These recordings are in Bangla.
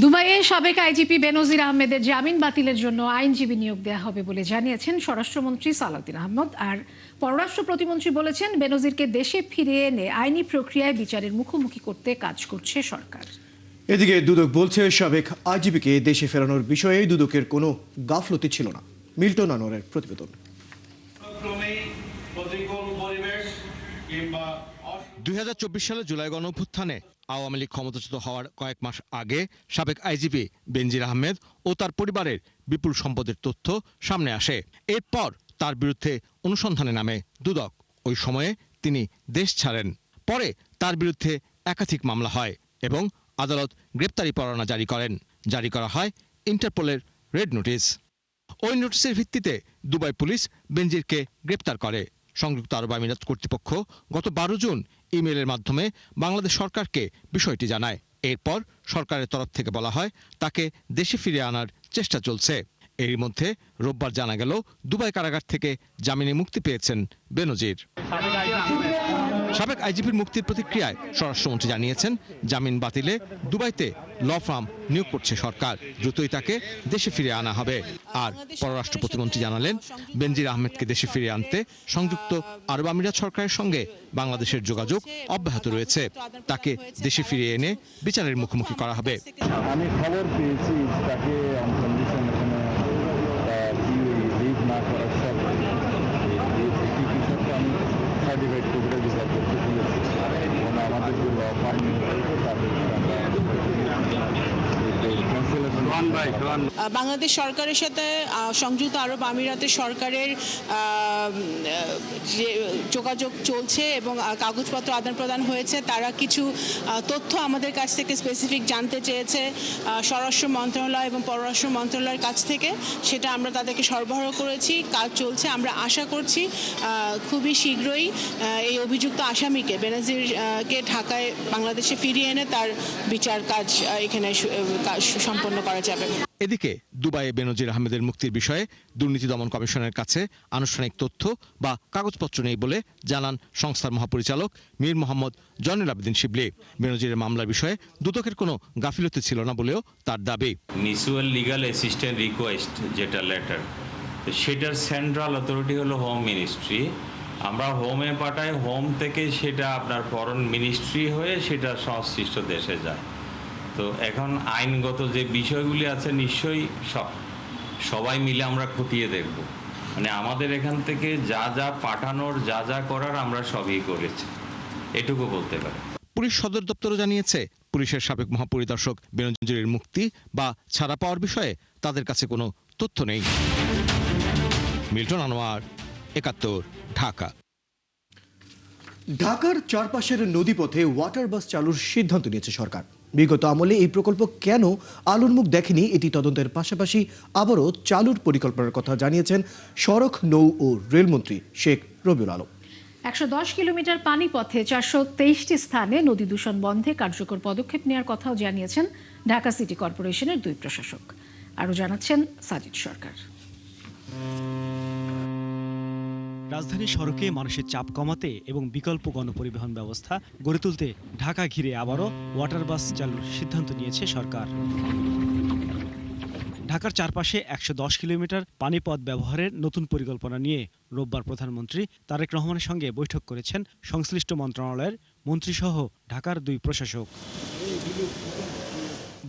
দুবাইয়ে সাবেক আইজিপি বেনজির আহমেদের জামিন বাতিলের জন্য আইনজীবী নিয়োগ দেওয়া হবে বলে জানিয়েছেন স্বরাষ্ট্রমন্ত্রী সালাউদ্দিন আহমেদ। আর পররাষ্ট্র প্রতিমন্ত্রী বলেছেন, বেনজিরকে দেশে ফিরিয়ে এনে আইনি প্রক্রিয়ায় বিচারের মুখোমুখি করতে কাজ করছে সরকার। এদিকে দুদক বলছে, সাবেক আইজিপিকে দেশে ফেরানোর বিষয়ে দুদকের কোনো গাফলতি ছিল না। মিল্টন আনোয়ারের প্রতিবেদন। 2024 সালে জুলাই গণঅভ্যুত্থানে আওয়ামী লীগ ক্ষমতাচ্যুত হওয়ার কয়েক মাস আগে সাবেক আইজিপি বেনজির আহমেদ ও তার পরিবারের বিপুল সম্পদের তথ্য সামনে আসে। এরপর তার বিরুদ্ধে অনুসন্ধানে নামে দুদক। ওই সময়ে তিনি দেশ ছাড়েন। পরে তার বিরুদ্ধে একাধিক মামলা হয় এবং আদালত গ্রেপ্তারি পরোয়ানা জারি করেন। জারি করা হয় ইন্টারপোলের রেড নোটিশ। ওই নোটিশের ভিত্তিতে দুবাই পুলিশ বেনজিরকে গ্রেপ্তার করে। সংযুক্ত আরব আমিরাত কর্তৃপক্ষ গত 12 জুন ইমেইলের মাধ্যমে বাংলাদেশ সরকারকে বিষয়টি জানায়। এরপর সরকারের তরফ থেকে বলা হয় তাকে দেশে ফিরিয়ে আনার চেষ্টা চলছে। এরই মধ্যে রোববার জানা গেল দুবাই কারাগার থেকে জামিনে মুক্তি পেয়েছেন বেনজির। সাবেক আইজিপির মুক্তির প্রতিক্রিয়ায় স্বরাষ্ট্রমন্ত্রী জানিয়েছেন, জামিন বাতিলে দুবাইতে ল ফার্ম নিয়োগ করছে সরকার। দ্রুতই তাকে দেশে ফিরিয়ে আনা হবে। আর পররাষ্ট্র প্রতিমন্ত্রী জানালেন, বেনজির আহমেদকে দেশে ফিরিয়ে আনতে সংযুক্ত আরব আমিরাত সরকারের সঙ্গে বাংলাদেশের যোগাযোগ অব্যাহত রয়েছে। তাকে দেশে ফিরিয়ে এনে বিচারের মুখোমুখি করা হবে। আমি খবর পেয়েছি তাকে না করার শর্তে আমি সার্টিফাইড করে বিচার করতে বলেছি এবং আমাদের যে ল ফার্ম বাংলাদেশ সরকারের সাথে সংযুক্ত আরব আমিরাতের সরকারের যে যোগাযোগ চলছে এবং কাগজপত্র আদান প্রদান হয়েছে। তারা কিছু তথ্য আমাদের কাছ থেকে স্পেসিফিক জানতে চেয়েছে স্বরাষ্ট্র মন্ত্রণালয় এবং পররাষ্ট্র মন্ত্রণালয়ের কাছ থেকে। সেটা আমরা তাদেরকে সরবরাহ করেছি। কাজ চলছে। আমরা আশা করছি খুবই শীঘ্রই এই অভিযুক্ত আসামিকে বেনজিরকে ঢাকায় বাংলাদেশে ফিরিয়ে এনে তার বিচার কাজ এখানে সম্পন্ন করা যাবে। এদিকে দুবাইয়ে বেনজির আহমেদের মুক্তির বিষয়ে দুর্নীতি দমন কমিশনের কাছে আনুষ্ঠানিক তথ্য বা কাগজপত্র নেই বলে জানান সংস্থার মহাপরিচালক মীর মোহাম্মদ জয়নুল আবেদিন শিবলি। বেনজিরের মামলার বিষয়ে দুদকের কোনো গাফিলতি ছিল না বলেও তার দাবি। মিউচুয়াল লিগাল অ্যাসিস্ট্যান্ট রিকোয়েস্ট যেটা লেটার, সেটার সেন্ট্রাল অথরিটি হলো হোম মিনিস্ট্রি। আমরা হোমে পাঠাই, হোম থেকে সেটা আপনার ফরেন মিনিস্ট্রি হয়ে সেটা সংশ্লিষ্ট দেশে যায়। তো এখন আইনগত যে বিষয়গুলি আছে নিশ্চয়ই সবাই মিলে আমরা খতিয়ে দেখব। মানে আমাদের এখান থেকে যা যা পাঠানোর যা যা করার আমরা সবই করেছি, এটুকু বলতে পারি। পুলিশ সদর দপ্তরও জানিয়েছে, পুলিশের সাবেক মহাপরিদর্শক বেনজিরের মুক্তি বা ছাড়া পাওয়ার বিষয়ে তাদের কাছে কোনো তথ্য নেই। মিল্টন আনোয়ার, ৭১, ঢাকা। ঢাকার চারপাশের নদীপথে ওয়াটার বাস চালুর সিদ্ধান্ত নিয়েছে সরকার। বিগত আমলে এই প্রকল্প কেন আলোর মুখ দেখেনি, এটি তদন্তের পাশাপাশি আবারও চালুর পরিকল্পনার কথা জানিয়েছেন সড়ক, নৌ ও রেলমন্ত্রী শেখ রবিউল আলম। 110 কিলোমিটার পানিপথে 423টি স্থানে নদী দূষণ বন্ধে কার্যকর পদক্ষেপ নেওয়ার কথাও জানিয়েছেন ঢাকা সিটি কর্পোরেশনের 2 প্রশাসক। আরও জানাচ্ছেন সাজিদ সরকার। রাজধানী সড়কে মানুষের চাপ কমাতে এবং বিকল্প গণপরিবহন ব্যবস্থা গড়ে তুলতে ঢাকা ঘিরে আবারও ওয়াটার বাস চালুর সিদ্ধান্ত নিয়েছে সরকার। ঢাকার চারপাশে 110 কিলোমিটার পানিপথ ব্যবহারের নতুন পরিকল্পনা নিয়ে রোববার প্রধানমন্ত্রী তারেক রহমানের সঙ্গে বৈঠক করেছেন সংশ্লিষ্ট মন্ত্রণালয়ের মন্ত্রীসহ ঢাকার 2 প্রশাসক।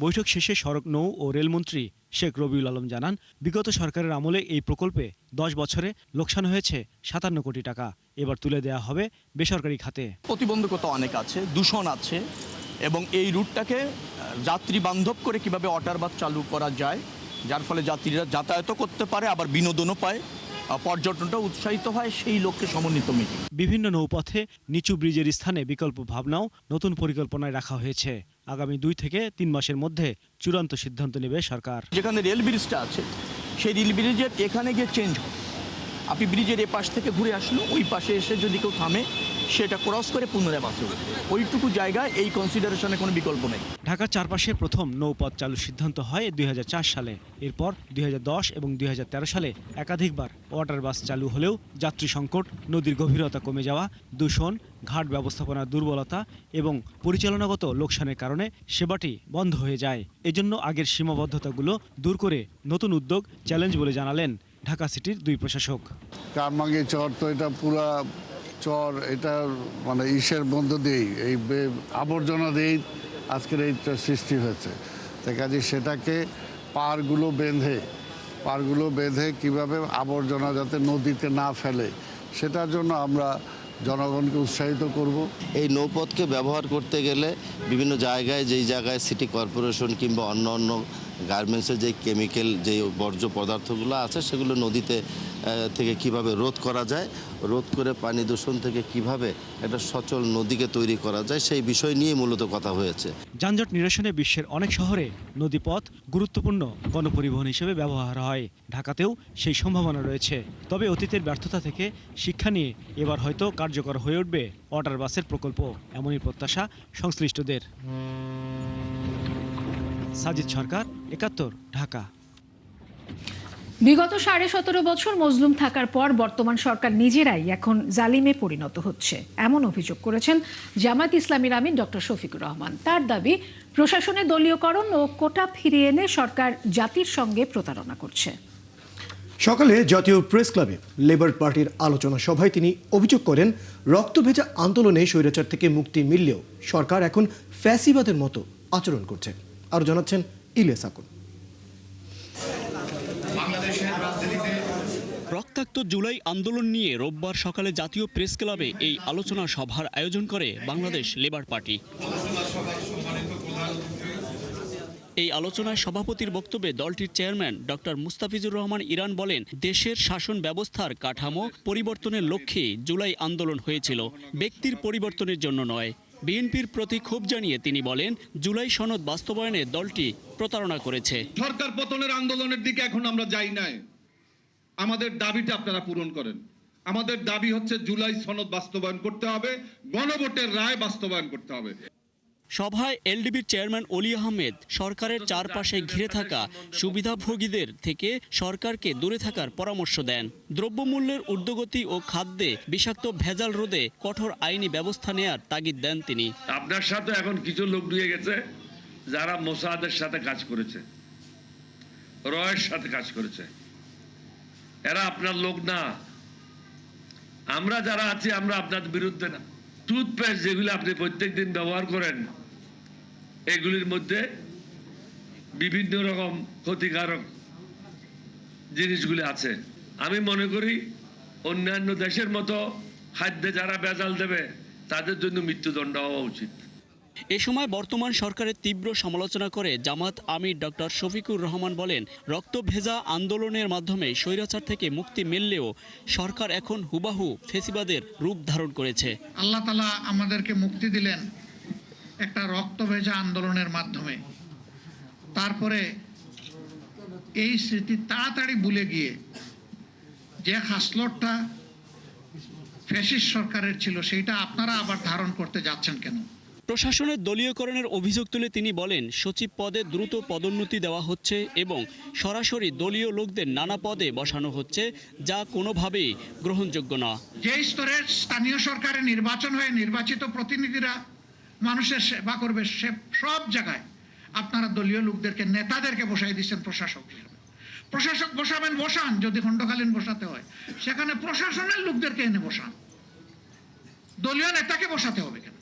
বৈঠক শেষে সড়ক, নৌ ও রেলমন্ত্রী শেখ রবিউল আলম জানান, বিগত সরকারের আমলে এই প্রকল্পে 10 বছরে লোকসান হয়েছে 57 কোটি টাকা। এবার তুলে দেওয়া হবে বেসরকারি খাতে। প্রতিবন্ধকতা অনেক আছে, দূষণ আছে এবং এই রুটটাকে যাত্রী বান্ধব করে কিভাবে ওয়াটার বাস চালু করা যায়, যার ফলে যাত্রীরা যাতায়াতও করতে পারে, আবার বিনোদনও পায়, পর্যটনটা উৎসাহিত হয়, সেই লক্ষ্যে সমন্বিত মিটিং। বিভিন্ন নৌপথে নিচু ব্রিজের স্থানে বিকল্প ভাবনাও নতুন পরিকল্পনায় রাখা হয়েছে। আগামী 2 থেকে 3 মাসের মধ্যে চূড়ান্ত সিদ্ধান্ত নেবে সরকার। যেখানে রেল ব্রিজটা আছে সেই রেল ব্রিজের এখানে গিয়ে চেঞ্জ হবে। আপনি ব্রিজের এ পাশ থেকে ঘুরে আসলো, ওই পাশে এসে যদি কেউ থামে সেটা ক্রস করে পুনরায় বাঁচবে। ওইটুকু জায়গায় এই কনসিডারেশনে কোনো বিকল্প নেই। ঢাকার চারপাশে প্রথম নৌপথ চালুর সিদ্ধান্ত হয় 2004 সালে। এরপর 2010 এবং 2013 সালে একাধিকবার ওয়াটার বাস চালু হলেও যাত্রী সংকট, নদীর গভীরতা কমে যাওয়া, দূষণ, ঘাট ব্যবস্থাপনার দুর্বলতা এবং পরিচালনাগত লোকসানের কারণে সেবাটি বন্ধ হয়ে যায়। এজন্য আগের সীমাবদ্ধতাগুলো দূর করে নতুন উদ্যোগ চ্যালেঞ্জ বলে জানালেন ঢাকা সিটির 2 প্রশাসক। কারমাঙ্গি চর তো এটা পুরা চর, এটা মানে ইসের মধ্য দিয়েই এই আবর্জনা দিয়েই আজকের এই সৃষ্টি হয়েছে। তাই কাজে সেটাকে পাড়গুলো বেঁধে কিভাবে আবর্জনা যাতে নদীতে না ফেলে সেটার জন্য আমরা জনগণকে উৎসাহিত করব। এই নৌপথকে ব্যবহার করতে গেলে বিভিন্ন জায়গায় যেই জায়গায় সিটি কর্পোরেশন কিংবা অন্য গার্মেন্টসের যে কেমিক্যাল যে বর্জ্য পদার্থগুলো আছে সেগুলো নদীতে থেকে কিভাবে রোধ করা যায়, রোধ করে পানি দূষণ থেকে কিভাবে একটা সচল নদীকে তৈরি করা যায় সেই বিষয় নিয়ে মূলত কথা হয়েছে। যানজট নিরসনে বিশ্বের অনেক শহরে নদীপথ গুরুত্বপূর্ণ গণপরিবহন হিসেবে ব্যবহার হয়। ঢাকাতেও সেই সম্ভাবনা রয়েছে। তবে অতীতের ব্যর্থতা থেকে শিক্ষা নিয়ে এবার হয়তো কার্যকর হয়ে উঠবে ওয়াটার বাসের প্রকল্প, এমনই প্রত্যাশা সংশ্লিষ্টদের। সাজিদ সরকার, 71, ঢাকা। বিগত 17.5 বছর মজলুম থাকার পর বর্তমান সরকার নিজেরাই এখন জালিমে পরিণত হচ্ছে, এমন অভিযোগ করেছেন জামায়াত ইসলামীর আমির ডক্টর শফিকুর রহমান। তার দাবি, প্রশাসনে দলীয়করণ ও কোটা ফিরিয়ে এনে সরকার জাতির সঙ্গে প্রতারণা করছে। সকালে জাতীয় প্রেস ক্লাবে লেবার পার্টির আলোচনা সভায় তিনি অভিযোগ করেন, রক্তভেজা আন্দোলনে স্বৈরাচার থেকে মুক্তি মিললেও সরকার এখন ফ্যাসিবাদের মতো আচরণ করছে। আরো জানাচ্ছেন ইলিয়াস আকুন। রক্তাক্ত জুলাই আন্দোলন নিয়ে রোববার সকালে জাতীয় প্রেস ক্লাবে এই আলোচনা সভার আয়োজন করে বাংলাদেশ লেবার পার্টি। এই আলোচনায় সভাপতির বক্তব্যে দলটির chairman doctor Mustafizur Rahman Iran বলেন, দেশের শাসন ব্যবস্থার কাঠামো পরিবর্তনের লক্ষ্যে জুলাই আন্দোলন হয়েছিল, ব্যক্তির পরিবর্তনের জন্য নয়। বিএনপির প্রতি ক্ষোভ জানিয়ে তিনি বলেন, জুলাই সনদ বাস্তবায়নে দলটি প্রতারণা করেছে। সরকার পতনের আন্দোলনের দিকে এখন আমরা যাই নাই, আমাদের দাবিটা আপনারা পূরণ করেন। আমাদের দাবি হচ্ছে জুলাই সনদ বাস্তবায়ন করতে হবে, গণভোটের রায় বাস্তবায়ন করতে হবে। সভায় এলডিবির চেয়ারম্যান অলি আহমেদ সরকারের চারপাশে ঘিরে থাকা সুবিধাভোগীদের থেকে সরকারকে দূরে থাকার পরামর্শ দেন। দ্রব্যমূল্যের ঊর্ধ্বগতি ও খাদ্যে বিষাক্ত ভেজাল রোধে কঠোর আইনি ব্যবস্থা নেয়ার তাগিদ দেন তিনি। আপনার সাথে এখন কিছু লোক ঢুকে গেছে যারা মোসাদের সাথে কাজ করেছে, রয়ের সাথে কাজ করেছে, এরা আপনার লোক না। আমরা যারা আছি আমরা আপনাদের বিরুদ্ধে না। টুথপেস্ট যেগুলো আপনি প্রত্যেকদিন ব্যবহার করেন, এগুলির মধ্যে বিভিন্ন রকম ক্ষতিকারক জিনিসগুলি আছে। আমি মনে করি অন্যান্য দেশের মতো খাদ্যে যারা ভেজাল দেবে তাদের জন্য মৃত্যুদণ্ড হওয়া উচিত। এ সময় বর্তমান সরকারের তীব্র সমালোচনা করে জামাত আমির ডক্টর শফিকুর রহমান বলেন, রক্তভেজা আন্দোলনের মাধ্যমে স্বৈরাচার থেকে মুক্তি মিললেও সরকার এখন হুবাহু ফেসিবাদের রূপ ধারণ করেছে। আল্লাহ তাআলা আমাদেরকে মুক্তি দিলেন একটা রক্তভেজা আন্দোলনের মাধ্যমে। তারপরে এই স্মৃতি তাড়াতাড়ি ভুলে গিয়ে যে হাসলটটা ফ্যাসিস্ট সরকারের ছিল সেইটা আপনারা আবার ধারণ করতে যাচ্ছেন কেন? প্রশাসনের দলীয়করণের অভিযোগ তুলে তিনি বলেন, সচিব পদে দ্রুত পদোন্নতি দেওয়া হচ্ছে এবং সরাসরি দলীয় লোকদের নানা পদে বসানো হচ্ছে, যা কোনোভাবেই গ্রহণযোগ্য না। যে স্তরের স্থানীয় সরকারে নির্বাচন হয়ে নির্বাচিত প্রতিনিধিরা মানুষের সেবা করবে, সে সব জায়গায় আপনারা দলীয় লোকদেরকে, নেতাদেরকে বসাই দিচ্ছেন প্রশাসক হিসেবে। প্রশাসক বসাবেন, বসান, যদি খণ্ডকালীন বসাতে হয় সেখানে প্রশাসনের লোকদেরকে এনে বসান, দলীয় নেতাকে বসাতে হবে কেন?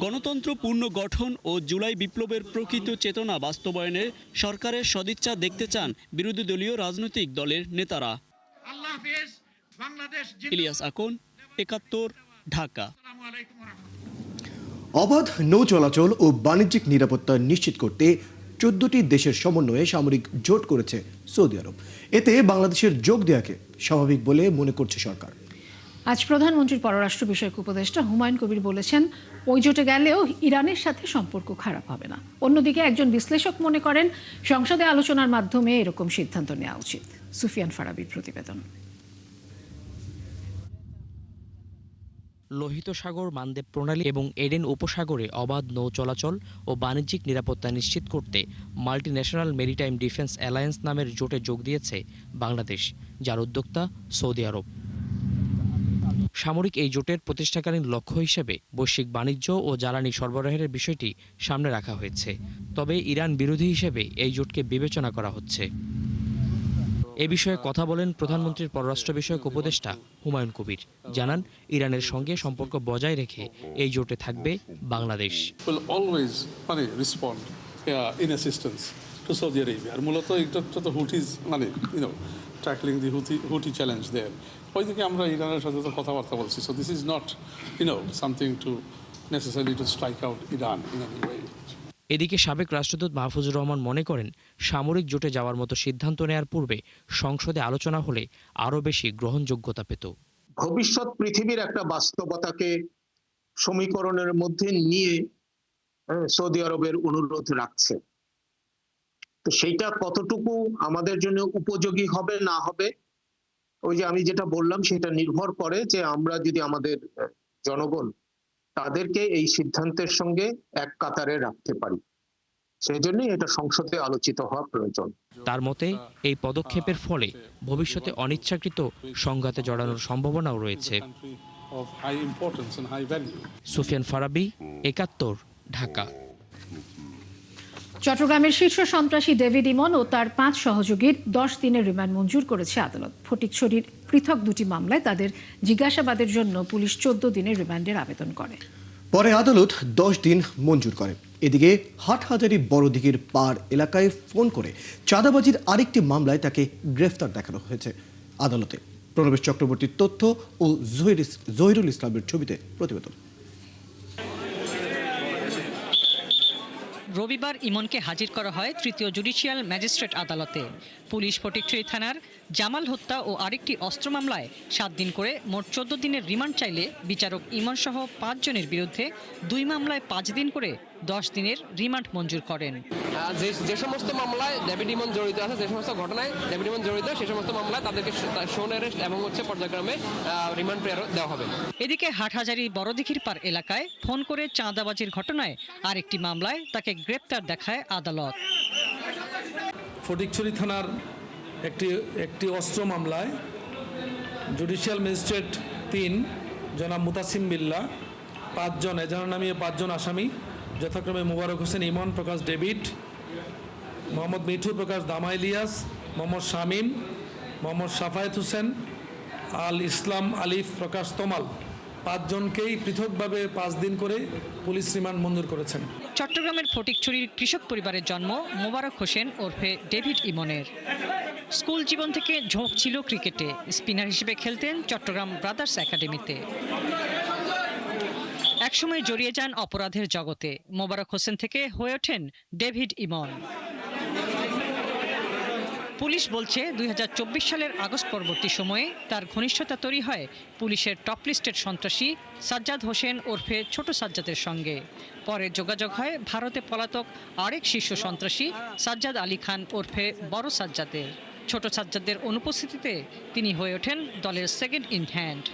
গণতন্ত্র পূর্ণ গঠন ও জুলাই বিপ্লবের প্রকৃত চেতনা বাস্তবায়নে সরকারের সদিচ্ছা দেখতে চান বিরোধী দলীয় রাজনৈতিক দলের নেতারা। আল্লাহ হাফেজ। বাংলাদেশ। ইলিয়াস আকন, 71, ঢাকা। অবাধ নৌ চলাচল ও বাণিজ্যিক নিরাপত্তা নিশ্চিত করতে 14টি দেশের সমন্বয়ে সামরিক জোট করেছে সৌদি আরব। এতে বাংলাদেশের যোগ দেওয়াকে স্বাভাবিক বলে মনে করছে সরকার। আজ প্রধানমন্ত্রীর পররাষ্ট্র বিষয়ক উপদেষ্টা হুমায়ুন কবির বলেছেন, ওই জোটে গেলেও ইরানের সাথে সম্পর্ক খারাপ হবে না। অন্যদিকে একজন বিশ্লেষক মনে করেন, সংসদে আলোচনার মাধ্যমে এরকম সিদ্ধান্ত নেওয়া উচিত। সুফিয়ান ফারাবির প্রতিবেদন। লোহিত সাগর মানদেব প্রণালী এবং এডেন উপসাগরে অবাধ নৌ চলাচল ও বাণিজ্যিক নিরাপত্তা নিশ্চিত করতে মাল্টিন্যাশনাল মেরিটাইম ডিফেন্স অ্যালায়েন্স নামের জোটে যোগ দিয়েছে বাংলাদেশ, যার উদ্যোক্তা সৌদি আরব। সামরিক এই জোটের প্রতিষ্ঠাকালীন লক্ষ্য হিসেবে বৈশ্বিক বাণিজ্য ও জ্বালানি সরবরাহের বিষয়টি সামনে রাখা হয়েছে। তবে ইরান বিরোধী হিসেবে এই জোটকে বিবেচনা করা হচ্ছে। এ বিষয়ে কথা বলেন প্রধানমন্ত্রীর পররাষ্ট্র বিষয়ক উপদেষ্টা হুমায়ুন কবির। জানান, ইরানের সঙ্গে সম্পর্ক বজায় রেখে এই জোটে থাকবে বাংলাদেশ। আর মূলত এটা তো হুটিজ ট্যাকলিং দি হুটি চ্যালেঞ্জ দেয়ার, ওইদিকে আমরা ইরানের সাথে তো কথাবার্তা বলছি। So this is not something to necessary to strike out Iran in any way. এদিকে সাবেক রাষ্ট্রদূত মাহফুজুর রহমান মনে করেন, সামরিক জোটে যাওয়ার মতো সিদ্ধান্ত নেয়ার পূর্বে সংসদে আলোচনা হলে আরও বেশি গ্রহণযোগ্যতা পেত। ভবিষ্যৎ পৃথিবীর একটা বাস্তবতাকে সমীকরণের মধ্যে নিয়ে সৌদি আরবের অনুরোধ রাখছে। তো সেইটা কতটুকু আমাদের জন্য উপযোগী হবে না হবে, ওই যে আমি যেটা বললাম, সেটা নির্ভর করে যে আমরা যদি আমাদের জনগণ তাদেরকে এই সিদ্ধান্তের সঙ্গে এক কাতারে রাখতে পারি, সেই জন্যই এটা সংসদে আলোচিত হওয়া প্রয়োজন। তার মতে, এই পদক্ষেপের ফলে ভবিষ্যতে অনিচ্ছাকৃত সংঘাতে জড়ানোর সম্ভাবনাও রয়েছে। সুফিয়ান ফারাবি, ৭১, ঢাকা। চট্টগ্রামের শীর্ষ সন্ত্রাসী ডেভিড ইমন ও তার ৫ সহযোগীর ১০ দিনের রিমান্ড মঞ্জুর করেছে আদালত। ফটিকছড়ির পৃথক দুটি মামলায় তাদের জিজ্ঞাসাবাদের জন্য পুলিশ ১৪ দিনের রিমান্ডের আবেদন করে। পরে আদালত ১০ দিন মঞ্জুর করে। এদিকে হাটহাজারী বড়দিঘির পাড় এলাকায় ফোন করে চাঁদাবাজির আরেকটি মামলায় তাকে গ্রেফতার দেখানো হয়েছে আদালতে। প্রণবেশ চক্রবর্তীর তথ্য ও জহিরুল ইসলামের ছবিতে প্রতিবেদন। রবিবার ইমনকে হাজির করা হয় তৃতীয় জুডিশিয়াল ম্যাজিস্ট্রেট আদালতে। পুলিশ ফটিকছড়ি থানার জামাল হত্যা ও আরেকটি অস্ত্র মামলায় 7 দিন করে মোট 14 দিনের রিমান্ড চাইলে বিচারক ইমন সহ 5 জনের বিরুদ্ধে 2 মামলায় 5 দিন করে 10 দিনের রিমান্ড মঞ্জুর করেন। যে সমস্ত মামলায় ডেভিড ইমন জড়িত আছে, যে সমস্ত ঘটনায় ডেভিড ইমন জড়িত, সেই সমস্ত মামলায় তাদেরকে শোন অ্যারেস্ট এবং পর্যায়ক্রমে রিমান্ড দেওয়া হবে। এদিকে হাটহাজারী বড়দিঘির পাড় এলাকায় ফোন করে চাঁদাবাজির ঘটনায় আরেকটি মামলায় তাকে গ্রেপ্তার দেখায় আদালত। ফটিকছড়ি থানার একটি অস্ত্র মামলায় জুডিশিয়াল ম্যাজিস্ট্রেট 3 জনাব মুতাসিম বিল্লাহ 5 জন এজাহার নামিয়ে 5 জন আসামি যথাক্রমে মোবারক হোসেন ইমন প্রকাশ ডেভিড, মোহাম্মদ মিঠু প্রকাশ দামা ইলিয়াস, মোহাম্মদ শামীম, মোহাম্মদ সাফায়েত হোসেন, আল ইসলাম আলিফ প্রকাশ তমাল 5 জনকেই পৃথকভাবে 5 দিন করে পুলিশ রিমান্ড মঞ্জুর করেছেন। চট্টগ্রামের ফটিকছড়ির কৃষক পরিবারের জন্ম মোবারক হোসেন ওরফে ডেভিড ইমনের। স্কুল জীবন থেকে ঝোঁক ছিল ক্রিকেটে। স্পিনার হিসেবে খেলতেন চট্টগ্রাম ব্রাদার্স একাডেমিতে। একসময় জড়িয়ে যান অপরাধের জগতে। মোবারক হোসেন থেকে হয়ে ওঠেন ডেভিড ইমন। পুলিশ বলছে ২০২৪ সালের আগস্ট পরবর্তী সময়ে তার ঘনিষ্ঠতা তৈরি হয় পুলিশের টপ লিস্টেড সন্ত্রাসী সাজ্জাদ হোসেন ওরফে ছোট সাজ্জাদের সঙ্গে। পরে যোগাযোগ হয় ভারতে পলাতক আরেক শীর্ষ সন্ত্রাসী সাজ্জাদ আলী খান ওরফে বড় সাজ্জাদের। ছোট সাজ্জাদের অনুপস্থিতিতে তিনি হয়ে ওঠেন দলের সেকেন্ড ইন হ্যান্ড।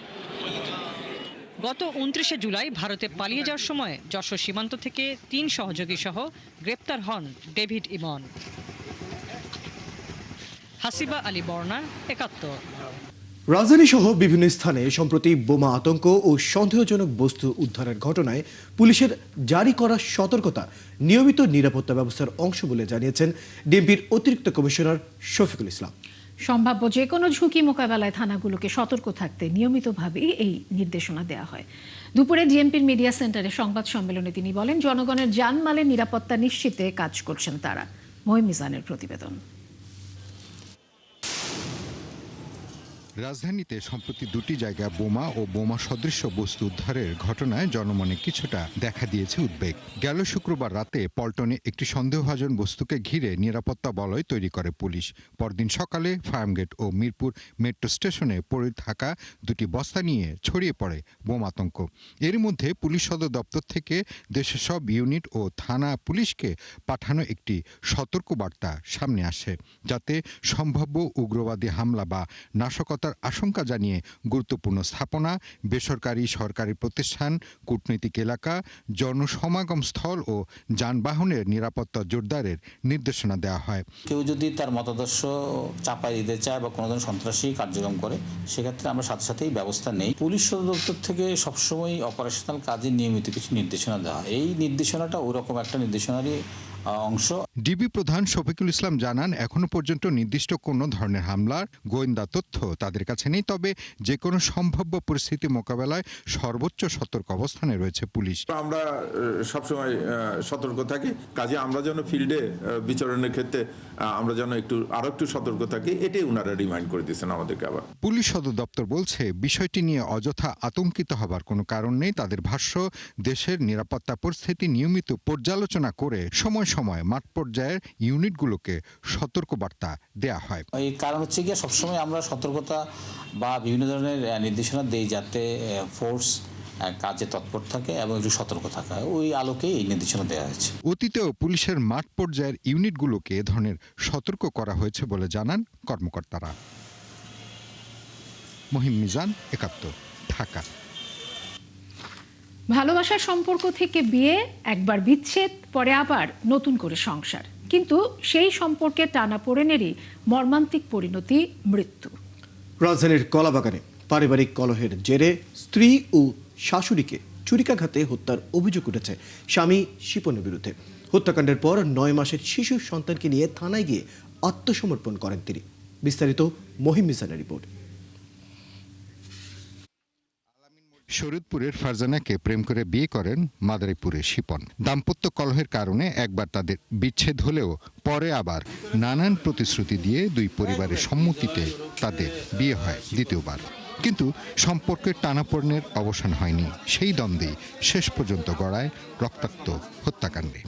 গত ২৯ জুলাই ভারতে পালিয়ে যাওয়ার সময় যশোর সীমান্ত থেকে ৩ সহযোগী সহ গ্রেপ্তার হন ডেভিড ইমন। হাসিবা আলী বর্ণা, ৭১। রাজধানী সহ বিভিন্ন স্থানে সম্প্রতি বোমা আতঙ্ক ও সন্দেহজনক বস্তু উদ্ধারের ঘটনায় পুলিশের জারি করা সতর্কতা নিয়মিত নিরাপত্তা ব্যবস্থার অংশ বলে জানিয়েছেন ডিএমপির অতিরিক্ত কমিশনার শফিকুল ইসলাম। সম্ভাব্য যে কোনো ঝুঁকি মোকাবেলায় থানাগুলোকে সতর্ক থাকতে নিয়মিতভাবেই এই নির্দেশনা দেওয়া হয়। দুপুরে ডিএমপির মিডিয়া সেন্টারে সংবাদ সম্মেলনে তিনি বলেন, জনগণের জানমালের নিরাপত্তা নিশ্চিতে কাজ করছেন তারা। মহিম মিজানের প্রতিবেদন। রাজধানীতে সম্প্রতি 2টি জায়গায় বোমা ও বোমা সদৃশ্য বস্তু উদ্ধারের ঘটনায় জনমনে কিছুটা দেখা দিয়েছে উদ্বেগ। গেল শুক্রবার রাতে পল্টনে একটি সন্দেহভাজন বস্তুকে ঘিরে নিরাপত্তা বলয় তৈরি করে পুলিশ। পরদিন সকালে ফার্মগেট ও মিরপুর মেট্রো স্টেশনে পড়ে থাকা 2টি বস্তা নিয়ে ছড়িয়ে পড়ে বোমা আতঙ্ক। এর মধ্যে পুলিশ সদর দপ্তর থেকে দেশের সব ইউনিট ও থানা পুলিশকে পাঠানো একটি সতর্ক বার্তা সামনে আসে, যাতে সম্ভাব্য উগ্রবাদী হামলা বা নাশকতা নিরাপত্তার আশঙ্কা জানিয়ে গুরুত্বপূর্ণ স্থাপনা, বেসরকারি সরকারি প্রতিষ্ঠান, কূটনৈতিক এলাকা, জনসমাগম স্থল ও যানবাহনের নিরাপত্তা জোরদারের নির্দেশনা দেওয়া হয়। কেউ যদি তার মতাদর্শ চাপাই দিতে চায় বা কোনো ধরনের সন্ত্রাসী কার্যক্রম করে, সেক্ষেত্রে আমরা সাথে সাথেই ব্যবস্থা নেই। পুলিশ সদর দপ্তর থেকে সবসময় অপারেশনাল কাজে নিয়মিত কিছু নির্দেশনা দেওয়া হয়। এই নির্দেশনাটা ওইরকম একটা নির্দেশনারই অংশ। ডিবি প্রধান শফিকুল ইসলাম জানান, এখনো পর্যন্ত নির্দিষ্ট কোনো ধরনের হামলার গোয়েন্দা তথ্য তাদের কাছে নেই, তবে যে কোনো সম্ভাব্য পরিস্থিতি মোকাবেলায় সর্বোচ্চ সতর্ক অবস্থানে রয়েছে পুলিশ। আমরা সবসময় সতর্ক থাকি, কাজে আমরা যেন ফিল্ডে বিচরণের ক্ষেত্রে আমরা যেন আরো একটু সতর্ক থাকি, এটাই ওনারা রিমাইন্ড করে দিয়েছেন আমাদেরকে। আবার পুলিশ সদর দপ্তর বলছে, বিষয়টি নিয়ে অযথা আতঙ্কিত হবার কোনো কারণ নেই। তাদের ভাষ্য, দেশের নিরাপত্তা পরিস্থিতি নিয়মিত পর্যালোচনা করে সময় সময় মাঠ পর্যায়ের ইউনিটগুলোকে সতর্কবার্তা দেয়া হয়। এই কারণ হচ্ছে গিয়ে সবসময় আমরা সতর্কতা বা বিভিন্ন ধরনের নির্দেশনা দেই যাতে ফোর্স কাজে তৎপর থাকে এবং একটু সতর্ক থাকা হয়। ওই আলোকেই এই নির্দেশনা দেওয়া হয়েছে। অতীতেও পুলিশের মাঠ পর্যায়ের ইউনিটগুলোকে এ ধরনের সতর্ক করা হয়েছে বলে জানান কর্মকর্তারা। মহিম মিজান, একাত্তর, ঢাকা। ভালোবাসার সম্পর্ক থেকে বিয়ে, একবার বিচ্ছেদ, পরে আবার নতুন করে সংসার, কিন্তু সেই সম্পর্কে টানাপোড়েনেরই মর্মান্তিক পরিণতি মৃত্যু। রাজধানীর কলাবাগানে পারিবারিক কলহের জেরে স্ত্রী ও শাশুড়িকে ছুরিকাঘাতে হত্যার অভিযোগ উঠেছে স্বামী শিপনের বিরুদ্ধে। হত্যাকাণ্ডের পর 9 মাসের শিশু সন্তানকে নিয়ে থানায় গিয়ে আত্মসমর্পণ করেন তিনি। বিস্তারিত মহিম মিজানের রিপোর্ট। শরীয়তপুরের ফারজানাকে প্রেম করে বিয়ে করেন মাদারীপুরের শিপন। দাম্পত্য কলহের কারণে একবার তাদের বিচ্ছেদ হলেও পরে আবার নানান প্রতিশ্রুতি দিয়ে দুই পরিবারের সম্মতিতে তাদের বিয়ে হয় দ্বিতীয়বার। কিন্তু সম্পর্কের টানাপোড়েনের অবসান হয়নি। সেই দ্বন্দ্বেই শেষ পর্যন্ত গড়ায় রক্তাক্ত হত্যাকাণ্ডে।